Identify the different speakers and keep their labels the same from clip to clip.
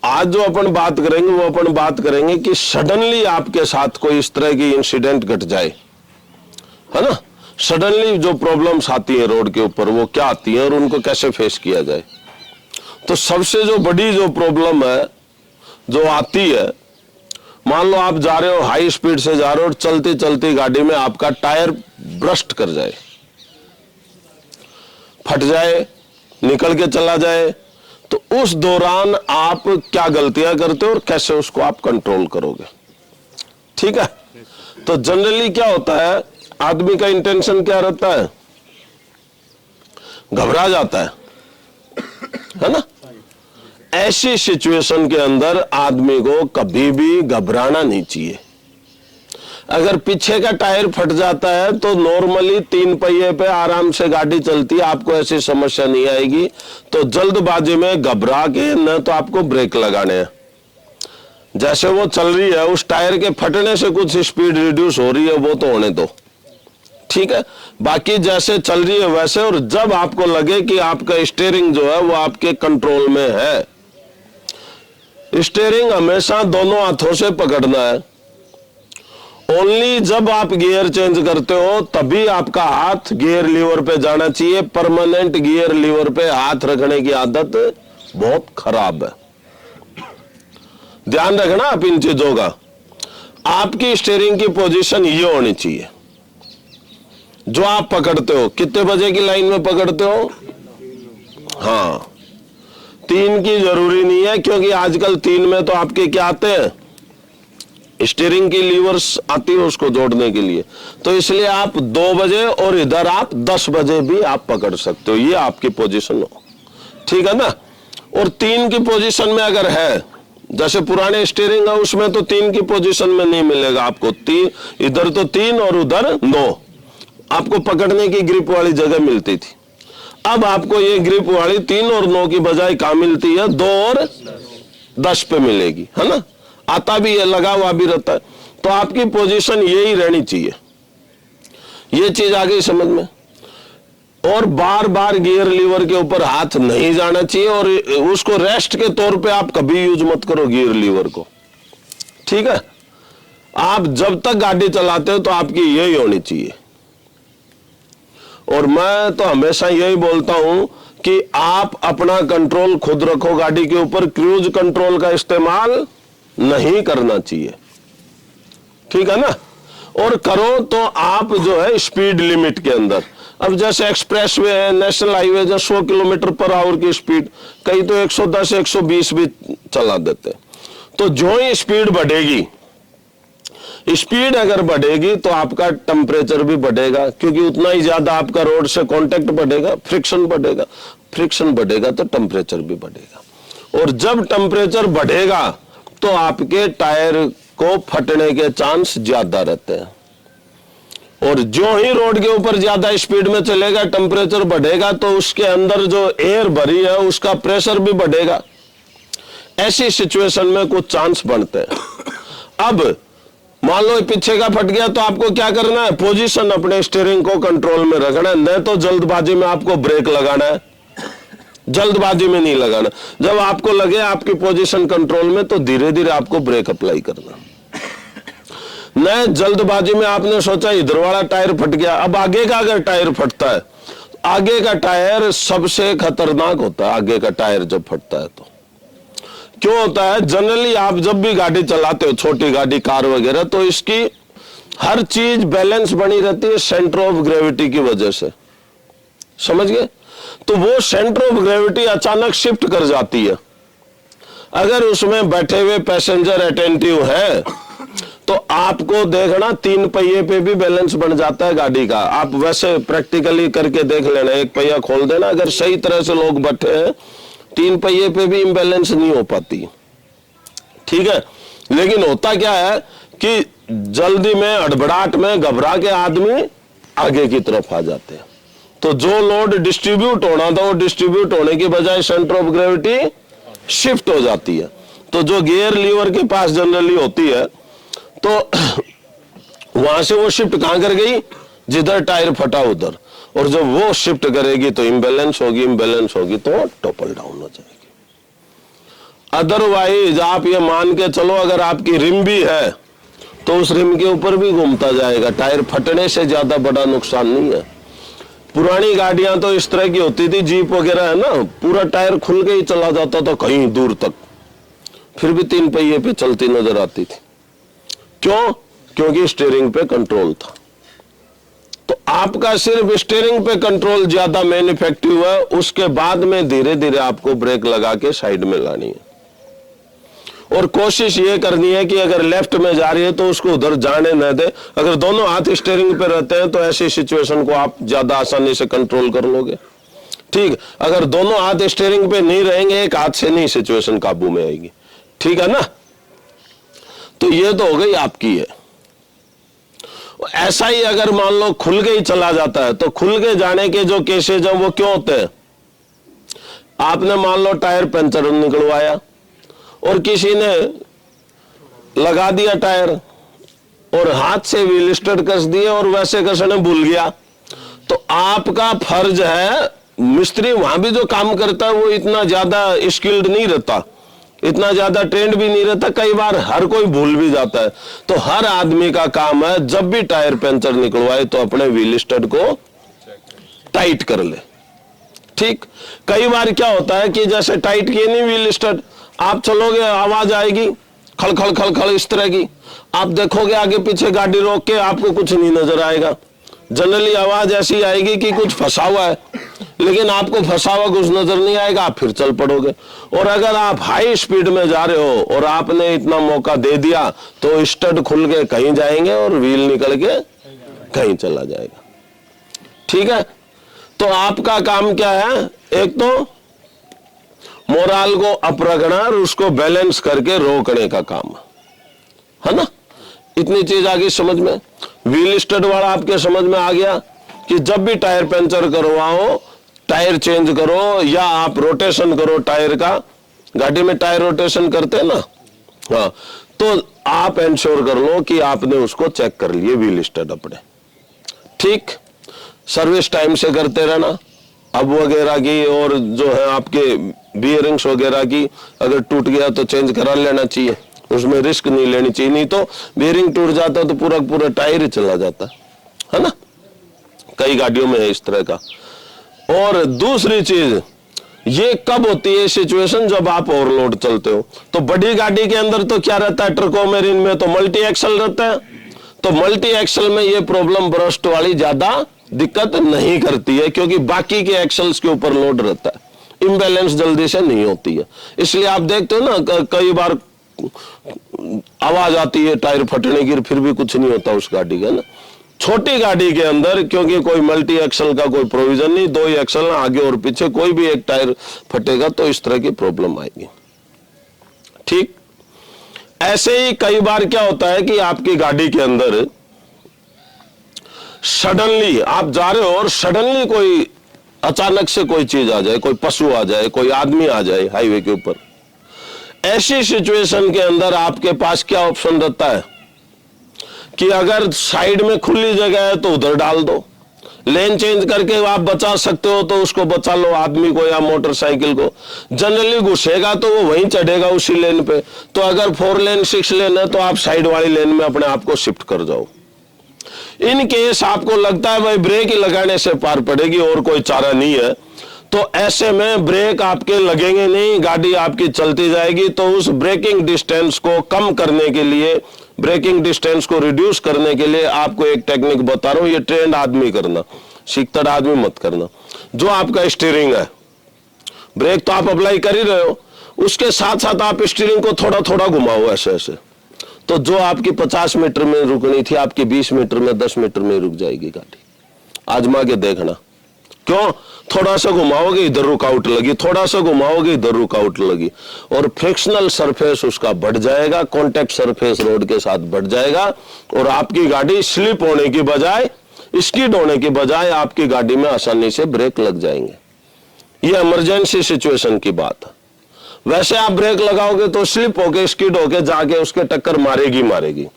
Speaker 1: आज जो अपन बात करेंगे वो अपन बात करेंगे कि सडनली आपके साथ कोई इस तरह की इंसिडेंट घट जाए, है ना। सडनली जो प्रॉब्लम्स आती है रोड के ऊपर वो क्या आती है और उनको कैसे फेस किया जाए। तो सबसे जो बड़ी जो प्रॉब्लम है जो आती है, मान लो आप जा रहे हो, हाई स्पीड से जा रहे हो और चलती चलती गाड़ी में आपका टायर ब्रस्ट कर जाए, फट जाए, निकल के चला जाए, तो उस दौरान आप क्या गलतियां करते हो और कैसे उसको आप कंट्रोल करोगे। ठीक है। तो जनरली क्या होता है, आदमी का इंटेंशन क्या रहता है, घबरा जाता है ना। ऐसी सिचुएशन के अंदर आदमी को कभी भी घबराना नहीं चाहिए। अगर पीछे का टायर फट जाता है तो नॉर्मली 3 पहिए पे आराम से गाड़ी चलती है, आपको ऐसी समस्या नहीं आएगी। तो जल्दबाजी में घबरा के न तो आपको ब्रेक लगाने हैं, जैसे वो चल रही है उस टायर के फटने से कुछ स्पीड रिड्यूस हो रही है वो तो होने दो, ठीक है। बाकी जैसे चल रही है वैसे, और जब आपको लगे कि आपका स्टीयरिंग जो है वो आपके कंट्रोल में है, स्टीयरिंग हमेशा दोनों हाथों से पकड़ना है। ओनली जब आप गियर चेंज करते हो तभी आपका हाथ गियर लीवर पे जाना चाहिए। परमानेंट गियर लीवर पे हाथ रखने की आदत बहुत खराब है, ध्यान रखना आप इन चीजों का। आपकी स्टीयरिंग की पोजीशन ये होनी चाहिए जो आप पकड़ते हो। कितने बजे की लाइन में पकड़ते हो? हाँ, 3 की जरूरी नहीं है, क्योंकि आजकल 3 में तो आपके क्या आते हैं, स्टीयरिंग की लीवर्स आती है उसको जोड़ने के लिए। तो इसलिए आप 2 बजे और इधर आप 10 बजे भी आप पकड़ सकते हो, ये आपकी पोजीशन हो, ठीक है ना। और 3 की पोजीशन में अगर है, जैसे पुराने स्टीयरिंग है उसमें तो 3 की पोजीशन में नहीं मिलेगा आपको। 3 इधर तो 3 और उधर 9 आपको पकड़ने की ग्रिप वाली जगह मिलती थी। अब आपको ये ग्रिप वाली 3 और 9 की बजाय कहां मिलती है, 2 और 10 पे मिलेगी, है ना। आता भी है, लगा हुआ भी रहता है। तो आपकी पोजीशन यही रहनी चाहिए। ये चीज आ गई समझ में। और बार बार गियर लीवर के ऊपर हाथ नहीं जाना चाहिए, और उसको रेस्ट के तौर पे आप कभी यूज मत करो गियर लीवर को, ठीक है। आप जब तक गाड़ी चलाते हो तो आपकी यही होनी चाहिए। और मैं तो हमेशा यही बोलता हूं कि आप अपना कंट्रोल खुद रखो गाड़ी के ऊपर, क्रूज कंट्रोल का इस्तेमाल नहीं करना चाहिए, ठीक है ना। और करो तो आप जो है स्पीड लिमिट के अंदर। अब जैसे एक्सप्रेस वे है, नेशनल हाईवे जो 100 किलोमीटर पर आवर की स्पीड, कई तो 110 120 भी चला देते। तो जो ही स्पीड बढ़ेगी, स्पीड अगर बढ़ेगी तो आपका टेम्परेचर भी बढ़ेगा, क्योंकि उतना ही ज्यादा आपका रोड से कांटेक्ट बढ़ेगा, फ्रिक्शन बढ़ेगा, फ्रिक्शन बढ़ेगा तो टेम्परेचर भी बढ़ेगा। और जब टेम्परेचर बढ़ेगा तो आपके टायर को फटने के चांस ज्यादा रहते हैं। और जो ही रोड के ऊपर ज्यादा स्पीड में चलेगा, टेम्परेचर बढ़ेगा, तो उसके अंदर जो एयर भरी है उसका प्रेशर भी बढ़ेगा। ऐसी सिचुएशन में कुछ चांस बनते हैं। अब मान लो पीछे का फट गया तो आपको क्या करना है, पोजीशन अपने स्टीयरिंग को कंट्रोल में रखना है। नहीं तो जल्दबाजी में आपको ब्रेक लगाना है, जल्दबाजी में नहीं लगाना। जब आपको लगे आपकी पोजीशन कंट्रोल में तो धीरे धीरे आपको ब्रेक अप्लाई करना। नहीं जल्दबाजी में आपने सोचा इधर वाला टायर फट गया, अब आगे का अगर टायर फटता है, आगे का टायर सबसे खतरनाक होता है। आगे का टायर जब फटता है तो क्यों होता है, जनरली आप जब भी गाड़ी चलाते हो, छोटी गाड़ी कार वगैरह, तो इसकी हर चीज बैलेंस बनी रहती है सेंटर ऑफ ग्रेविटी की वजह से, समझ गए। तो वो सेंटर ऑफ ग्रेविटी अचानक शिफ्ट कर जाती है। अगर उसमें बैठे हुए पैसेंजर अटेंटिव है तो आपको देखना 3 पहिए पे भी बैलेंस बन जाता है गाड़ी का। आप वैसे प्रैक्टिकली करके देख लेना, एक पहिया खोल देना, अगर सही तरह से लोग बैठे हैं 3 पहिए पे भी इम्बैलेंस नहीं हो पाती, ठीक है। लेकिन होता क्या है कि जल्दी में, हड़बड़ाहट में, घबरा के आदमी आगे की तरफ आ जाते हैं। तो जो लोड डिस्ट्रीब्यूट होना था वो डिस्ट्रीब्यूट होने की बजाय सेंटर ऑफ ग्रेविटी शिफ्ट हो जाती है। तो जो गियर लीवर के पास जनरली होती है, तो वहां से वो शिफ्ट कहां कर गई, जिधर टायर फटा उधर। और जब वो शिफ्ट करेगी तो इम्बैलेंस होगी, इम्बैलेंस होगी तो टॉपल डाउन हो जाएगी। अदरवाइज आप ये मान के चलो अगर आपकी रिम भी है तो उस रिम के ऊपर भी घूमता जाएगा। टायर फटने से ज्यादा बड़ा नुकसान नहीं है। पुरानी गाड़ियां तो इस तरह की होती थी, जीप वगैरह है ना, पूरा टायर खुल के ही चला जाता था कहीं दूर तक, फिर भी 3 पहिए पे चलती नजर आती थी। क्यों? क्योंकि स्टीयरिंग पे कंट्रोल था। तो आपका सिर्फ स्टीयरिंग पे कंट्रोल ज्यादा मेन इफेक्टिव है, उसके बाद में धीरे धीरे आपको ब्रेक लगा के साइड में लानी है। और कोशिश ये करनी है कि अगर लेफ्ट में जा रही है तो उसको उधर जाने न दे। अगर दोनों हाथ स्टीयरिंग पे रहते हैं तो ऐसी सिचुएशन को आप ज्यादा आसानी से कंट्रोल कर लोगे। ठीक, अगर दोनों हाथ स्टीयरिंग पे नहीं रहेंगे, एक हाथ से नहीं सिचुएशन काबू में आएगी। ठीक है ना? तो ये तो हो गई आपकी है। ऐसा ही अगर मान लो खुल के ही चला जाता है तो खुल के जाने के जो केसेज हैं वो क्यों होते हैं? आपने मान लो टायर पंचर निकलवाया और किसी ने लगा दिया टायर और हाथ से व्हील स्टार्ट कस दिए और वैसे कसने भूल गया, तो आपका फर्ज है, मिस्त्री वहां भी जो काम करता है वो इतना ज्यादा स्किल्ड नहीं रहता, इतना ज्यादा ट्रेंड भी नहीं रहता, कई बार हर कोई भूल भी जाता है। तो हर आदमी का काम है जब भी टायर पंचर निकलवाए तो अपने व्हील स्टड को टाइट कर ले। ठीक, कई बार क्या होता है कि जैसे टाइट किए नहीं व्हील स्टड, आप चलोगे आवाज आएगी खड़ खड़ खड़ खड़ इस तरह की, आप देखोगे आगे पीछे गाड़ी रोक के आपको कुछ नहीं नजर आएगा। जनरली आवाज ऐसी आएगी कि कुछ फंसा हुआ है, लेकिन आपको फंसा हुआ कुछ नजर नहीं आएगा, आप फिर चल पड़ोगे। और अगर आप हाई स्पीड में जा रहे हो और आपने इतना मौका दे दिया तो स्टड खुल के कहीं जाएंगे और व्हील निकल के कहीं चला जाएगा। ठीक है, तो आपका काम क्या है? एक तो मोराल को अप रखना और उसको बैलेंस करके रोकने का काम है ना। इतनी चीज आ गई समझ में। व्हील स्टड वाला आपके समझ में आ गया कि जब भी टायर पंचर करवाओ, टायर चेंज करो या आप रोटेशन करो टायर का, गाड़ी में टायर रोटेशन करते हैं ना, हाँ, तो आप इंश्योर कर लो कि आपने उसको चेक कर लिए व्हील स्टड अपने। ठीक, सर्विस टाइम से करते रहना, अब वगैरह की और जो है आपके बियरिंग्स वगैरह की अगर टूट गया तो चेंज करा लेना चाहिए, उसमें रिस्क नहीं लेनी चाहिए, नहीं तो बियरिंग टूट जाता तो पूरा पूरा टायर ही चला जाता है ना। कई गाड़ियों में है इस तरह का। और दूसरी चीज ये कब होती है सिचुएशन? जब आप ओवरलोड चलते हो। तो बड़ी गाड़ी के अंदर तो क्या रहता है, ट्रकों में, रिन में तो मल्टी एक्सल रहता है, तो मल्टी एक्सल में ये प्रॉब्लम ब्रस्ट वाली ज्यादा दिक्कत नहीं करती है क्योंकि बाकी के एक्सल्स के ऊपर लोड रहता है, इम्बैलेंस जल्दी से नहीं होती है। इसलिए आप देखते हो ना कई बार आवाज आती है टायर फटने की, फिर भी कुछ नहीं होता उस गाड़ी का ना। छोटी गाड़ी के अंदर क्योंकि कोई मल्टी एक्सल का कोई प्रोविजन नहीं, 2 ही एक्सल आगे और पीछे, कोई भी एक टायर फटेगा तो इस तरह की प्रॉब्लम आएगी। ठीक, ऐसे ही कई बार क्या होता है कि आपकी गाड़ी के अंदर सडनली आप जा रहे हो और सडनली कोई अचानक से कोई चीज आ जाए, कोई पशु आ जाए, कोई आदमी आ जाए हाईवे के ऊपर। ऐसी सिचुएशन के अंदर आपके पास क्या ऑप्शन रहता है कि अगर साइड में खुली जगह है तो उधर डाल दो, लेन चेंज करके आप बचा सकते हो तो उसको बचा लो, आदमी को या मोटरसाइकिल को। जनरली घुसेगा तो वो वहीं चढ़ेगा उसी लेन पे, तो अगर 4 लेन 6 लेन है तो आप साइड वाली लेन में अपने आप को शिफ्ट कर जाओ। इन केस आपको लगता है भाई ब्रेक ही लगाने से पार पड़ेगी और कोई चारा नहीं है, तो ऐसे में ब्रेक आपके लगेंगे नहीं, गाड़ी आपकी चलती जाएगी। तो उस ब्रेकिंग डिस्टेंस को कम करने के लिए, ब्रेकिंग डिस्टेंस को रिड्यूस करने के लिए आपको एक टेक्निक बता रहा हूं, ये ट्रेंड आदमी करना, सीखता आदमी मत करना। जो आपका स्टीयरिंग है, ब्रेक तो आप अप्लाई कर ही रहे हो, उसके साथ साथ आप स्टीयरिंग को थोड़ा थोड़ा घुमाओ ऐसे ऐसे, तो जो आपकी 50 मीटर में रुकनी थी आपकी 20 मीटर में 10 मीटर में रुक जाएगी गाड़ी। आजमा के देखना। क्यों? थोड़ा सा घुमाओगे इधर रुकावट लगी, थोड़ा सा घुमाओगे इधर रुकावट लगी, और फ्रिक्शनल सरफेस उसका बढ़ जाएगा, कॉन्टेक्ट सरफेस रोड के साथ बढ़ जाएगा, और आपकी गाड़ी स्लिप होने की बजाय, स्किड होने की बजाय आपकी गाड़ी में आसानी से ब्रेक लग जाएंगे। ये इमरजेंसी सिचुएशन की बात है। वैसे आप ब्रेक लगाओगे तो स्लिप होके, स्किड होके जाके उसके टक्कर मारेगी मारेगी।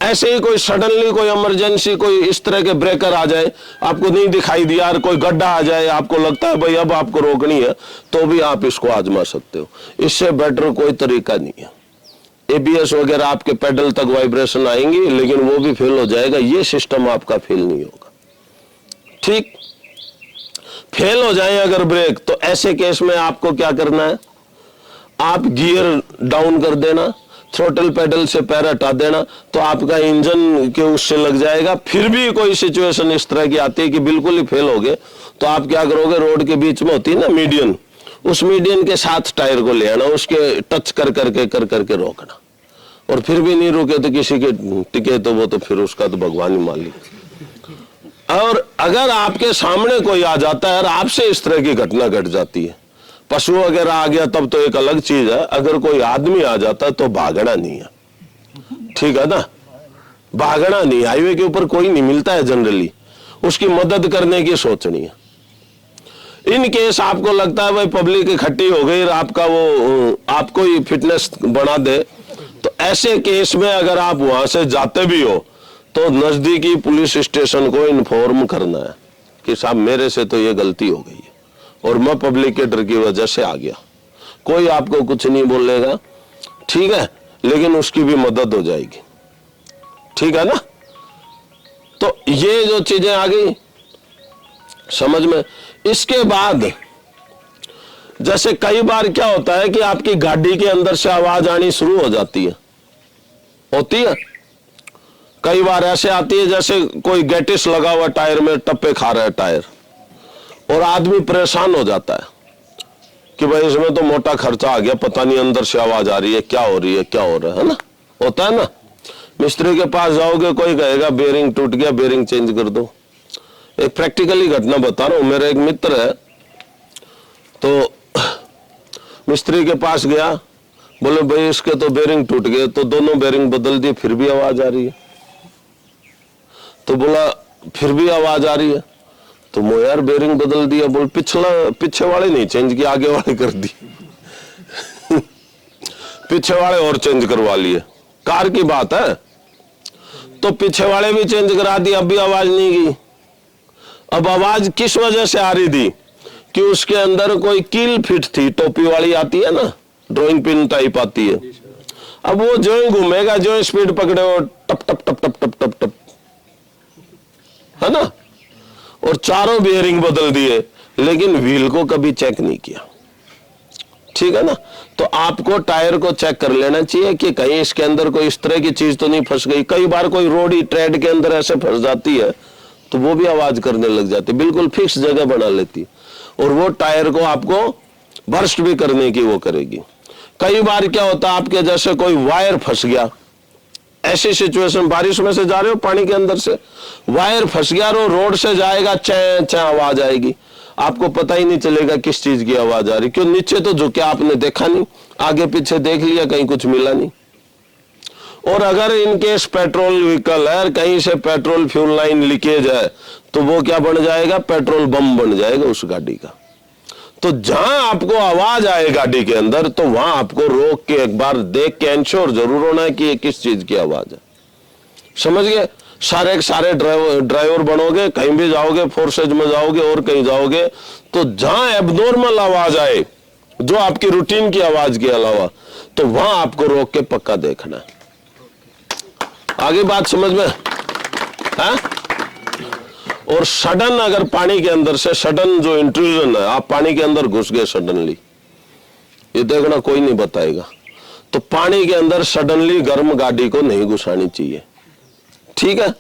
Speaker 1: ऐसे ही कोई सडनली कोई इमरजेंसी कोई इस तरह के ब्रेकर आ जाए, आपको नहीं दिखाई दिया, और कोई गड्ढा आ जाए, आपको लगता है भाई अब आपको रोकनी है, तो भी आप इसको आजमा सकते हो। इससे बेटर कोई तरीका नहीं है। एबीएस वगैरह आपके पेडल तक वाइब्रेशन आएंगी, लेकिन वो भी फेल हो जाएगा, ये सिस्टम आपका फेल नहीं होगा। ठीक, फेल हो जाए अगर ब्रेक, तो ऐसे केस में आपको क्या करना है, आप गियर डाउन कर देना, थ्रोटल पेडल से पैर हटा देना, तो आपका इंजन के उससे लग जाएगा। फिर भी कोई सिचुएशन इस तरह की आती है कि बिल्कुल ही फेल हो गए, तो आप क्या करोगे, रोड के बीच में होती है ना मीडियन, उस मीडियन के साथ टायर को ले आना, उसके टच कर करके रोकना, और फिर भी नहीं रुके तो किसी के टिके तो वो तो फिर उसका तो भगवान ही मालिक। और अगर आपके सामने कोई आ जाता है और आपसे इस तरह की घटना घट जाती है, पशु वगैरह आ गया तब तो एक अलग चीज है, अगर कोई आदमी आ जाता है तो भागना नहीं है। ठीक है ना, भागना नहीं, हाईवे के ऊपर कोई नहीं मिलता है जनरली, उसकी मदद करने की सोचनी है। इन केस आपको लगता है भाई पब्लिक इकट्ठी हो गई, आपका वो आपको ही फिटनेस बढ़ा दे, तो ऐसे केस में अगर आप वहां से जाते भी हो तो नजदीकी पुलिस स्टेशन को इन्फॉर्म करना है कि साहब मेरे से तो ये गलती हो गई है और मैं पब्लिक के डर की वजह से आ गया। कोई आपको कुछ नहीं बोलेगा, ठीक है, लेकिन उसकी भी मदद हो जाएगी। ठीक है ना, तो ये जो चीजें आ गई समझ में। इसके बाद जैसे कई बार क्या होता है कि आपकी गाड़ी के अंदर से आवाज आनी शुरू हो जाती है, होती है, कई बार ऐसे आती है जैसे कोई गैटिस लगा हुआ टायर में, टप्पे खा रहा है टायर, और आदमी परेशान हो जाता है कि भाई इसमें तो मोटा खर्चा आ गया, पता नहीं अंदर से आवाज आ रही है, क्या हो रही है, क्या हो रहा है ना, होता है ना। मिस्त्री के पास जाओगे, कोई कहेगा बेरिंग टूट गया, बेरिंग चेंज कर दो। एक प्रैक्टिकली घटना बता रहा हूं, मेरा एक मित्र है, तो मिस्त्री के पास गया, बोले भाई इसके तो बेरिंग टूट गए, तो दोनों बेरिंग बदल दिए, फिर भी आवाज आ रही है। तो बोला फिर भी आवाज आ रही है, तो वो यार बेरिंग बदल दिया, बोल पीछे वाले नहीं चेंज किए, आगे वाले कर दिए पीछे वाले और चेंज करवा लिए, कार की बात है। तो पीछे वाले भी चेंज करा दिए, अब भी आवाज नहीं गई। अब आवाज किस वजह से आ रही थी कि उसके अंदर कोई कील फिट थी, टोपी वाली आती है ना, ड्राइंग पिन टाइप आती है। अब वो जो ही घूमेगा, जो ही स्पीड पकड़े, वो टप टप टप टप टप टप टप, है ना। और चारों बेयरिंग बदल दिए, लेकिन व्हील को कभी चेक नहीं किया। ठीक है ना, तो आपको टायर को चेक कर लेना चाहिए कि कहीं इसके अंदर कोई इस तरह की चीज तो नहीं फंस गई। कई बार कोई रोडी ट्रेड के अंदर ऐसे फंस जाती है तो वो भी आवाज करने लग जाती, बिल्कुल फिक्स जगह बना लेती, और वो टायर को आपको बर्स्ट भी करने की वो करेगी। कई बार क्या होता है, आपके जैसे कोई वायर फंस गया, ऐसी सिचुएशन, बारिश में से जा रहे हो, पानी के अंदर से वायर फंस गया, और रोड से जाएगा, चे चे आवाज आएगी, आपको पता ही नहीं चलेगा किस चीज की आवाज आ रही। क्यों, नीचे तो झुके, आपने देखा नहीं, आगे पीछे देख लिया, कहीं कुछ मिला नहीं। और अगर इनकेस पेट्रोल व्हीकल है, कहीं से पेट्रोल फ्यूल लाइन लीकेज है, तो वो क्या बन जाएगा, पेट्रोल बम बन जाएगा उस गाड़ी का। तो जहां आपको आवाज आए गाड़ी के अंदर, तो वहां आपको रोक के एक बार देख के इंश्योर जरूर होना है कि ये किस चीज की आवाज है। समझ गए, सारे के सारे ड्राइवर बनोगे, कहीं भी जाओगे, फोर्सेज में जाओगे और कहीं जाओगे, तो जहां एबनॉर्मल आवाज आए, जो आपकी रूटीन की आवाज के अलावा, तो वहां आपको रोक के पक्का देखना है। आगे बात समझ में है? और सडन अगर पानी के अंदर से सडन जो इंट्रूजन है, आप पानी के अंदर घुस गए सडनली, ये देखना कोई नहीं बताएगा, तो पानी के अंदर सडनली गर्म गाड़ी को नहीं घुसानी चाहिए। ठीक है,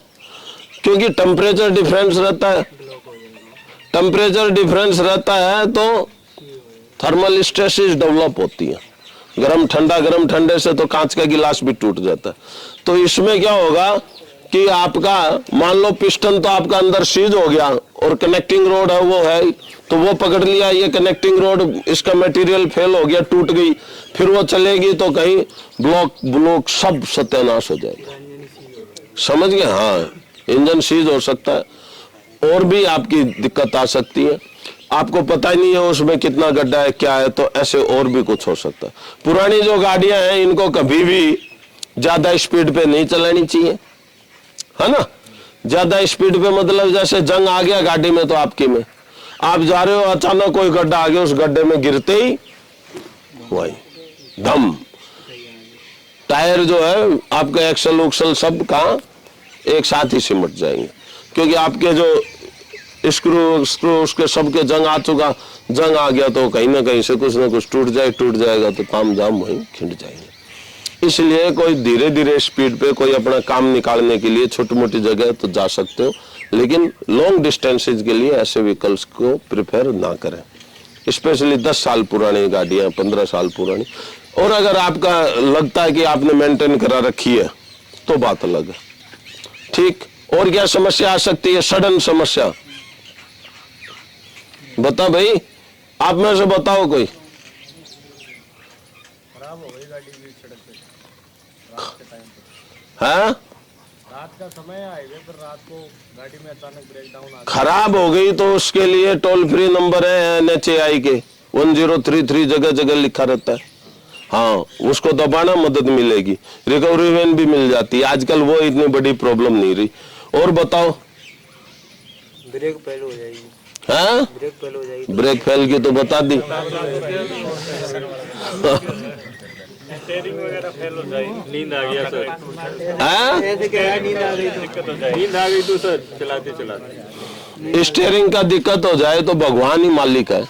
Speaker 1: क्योंकि टेम्परेचर डिफरेंस रहता है, टेम्परेचर डिफरेंस रहता है तो थर्मल स्ट्रेसेस डेवलप होती है। गरम ठंडे से तो कांच का गिलास भी टूट जाता है। तो इसमें क्या होगा कि आपका मान लो पिस्टन तो आपका अंदर सीज हो गया, और कनेक्टिंग रोड है वो है, तो वो पकड़ लिया, ये कनेक्टिंग रोड, इसका मटेरियल फेल हो गया, टूट गई, फिर वो चलेगी तो कहीं ब्लॉक सब सत्यानाश हो जाएगा। समझ गए? हाँ, इंजन सीज हो सकता है, और भी आपकी दिक्कत आ सकती है, आपको पता ही नहीं है उसमें कितना गड्ढा है, क्या है, तो ऐसे और भी कुछ हो सकता है। पुरानी जो गाड़ियां हैं, इनको कभी भी ज्यादा स्पीड पे नहीं चलानी चाहिए। है ना। ज्यादा स्पीड पे मतलब जैसे जंग आ गया गाड़ी में तो आपकी में, आप जा रहे हो अचानक कोई गड्ढा आ गया, उस गड्ढे में गिरते ही वही धम, टायर जो है आपका एक्सल उक्सल सब कहाँ एक साथ ही सिमट जाएंगे, क्योंकि आपके जो स्क्रू स्क्रू उसके सबके जंग आ चुका, जंग आ गया तो कहीं ना कहीं से कुछ ना कुछ टूट जाएगा तो ताम जाम वहीं खिंड जाएंगे। इसलिए कोई धीरे धीरे स्पीड पे कोई अपना काम निकालने के लिए छोटी मोटी जगह तो जा सकते हो, लेकिन लॉन्ग डिस्टेंसेज के लिए ऐसे व्हीकल्स को प्रिफेर ना करें, स्पेशली 10 साल पुरानी गाड़ियां, 15 साल पुरानी। और अगर आपका लगता है कि आपने मेंटेन करा रखी है तो बात अलग है, ठीक। और क्या समस्या आ सकती है? सडन समस्या बता भाई, आप में से बताओ कोई।
Speaker 2: खराब हो गई गाड़ी भी सड़क पे रात के टाइम पे,
Speaker 1: हाँ
Speaker 2: रात का समय है हाईवे पर, रात को गाड़ी में अचानक ब्रेक डाउन आ गया।
Speaker 1: खराब हो गई तो उसके लिए टोल फ्री नंबर है NHAI के 1033 जगह जगह लिखा रहता है, हाँ उसको दबाना, मदद मिलेगी, रिकवरी वैन भी मिल जाती है आजकल, वो इतनी बड़ी प्रॉब्लम नहीं रही। और बताओ।
Speaker 2: ब्रेक फेल हो जाएगी,
Speaker 1: हाँ
Speaker 2: ब्रेक फेल हो जाएगी,
Speaker 1: ब्रेक फेल की तो बता दी।
Speaker 2: स्टीयरिंग वगैरह फेल हो जाएगी, नींद आ गया सर,
Speaker 1: हाँ
Speaker 2: ऐसे क्या नींद आ गई तो दिक्कत हो जाएगी, नींद आ गई तो सर चलाते चलाते
Speaker 1: स्टीयरिंग का दिक्कत हो जाए तो भगवान ही मालिक है,